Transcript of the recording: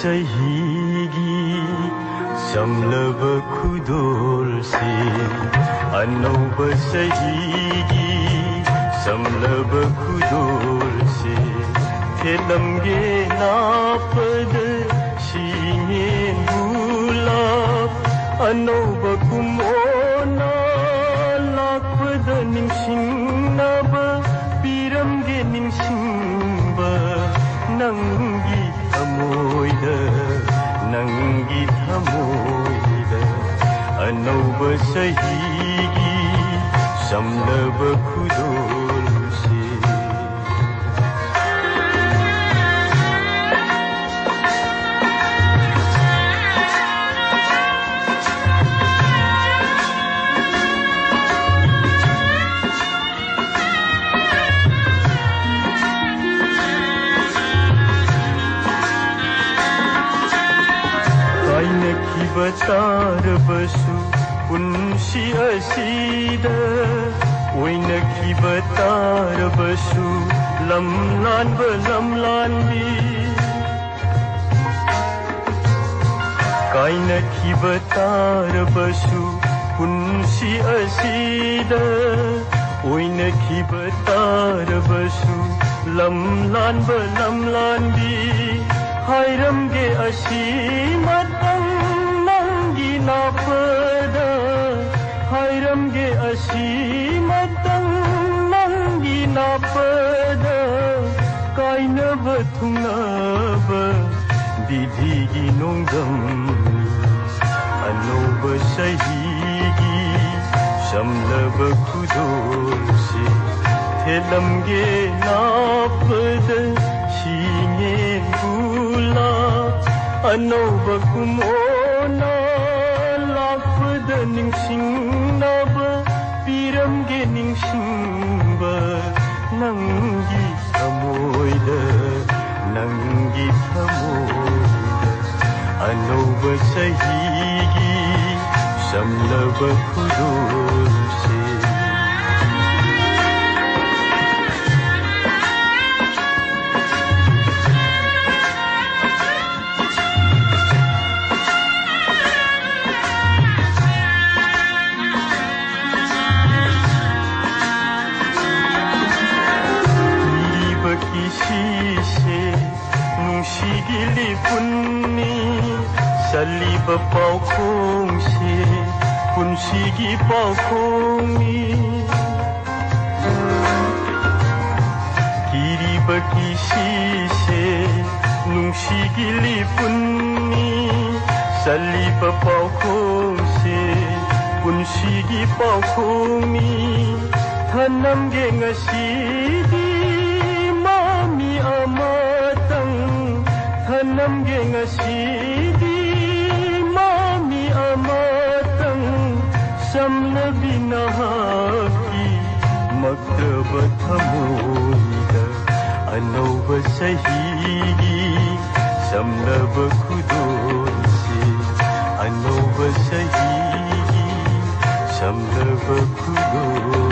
Sahigi samlaba khudol se anauba sahigi samlaba khudol se thelamge napad shingen gulab anauba kumona lakpada ningsingnaba piramge ningsingba nangi amoida nangi thamoida anauba sahigi samlaba khudol se Batar basu punsi asida Oina ki batar basu lamlan belamlan di Kaina ki batar basu punsi asida Oina ki batar basu lamlan belamlan di Hairam ge asimatang napada hairam ge asimatang nangi napada kaina bathunaba didhi gi nongdam anauba sahigi samlaba khudol se thelam ge napada shingen gula anauba kumona ningsingnaba piramge ningsingba nangi thamoida nangi thamoida anauba sahigi samlaba khudol se Nungsigili punni saliba pau khong se punsigi pau khong ni kiri baki se nungsigili punni saliba pau khong se punsigi pau khong ni thanam ge ngasidi mami amatang thanam ge ngasidi mami amatang samlabi nahaki maktaba thamoida anauba sahigi samlaba khudol se anauba sahigi samlaba khudol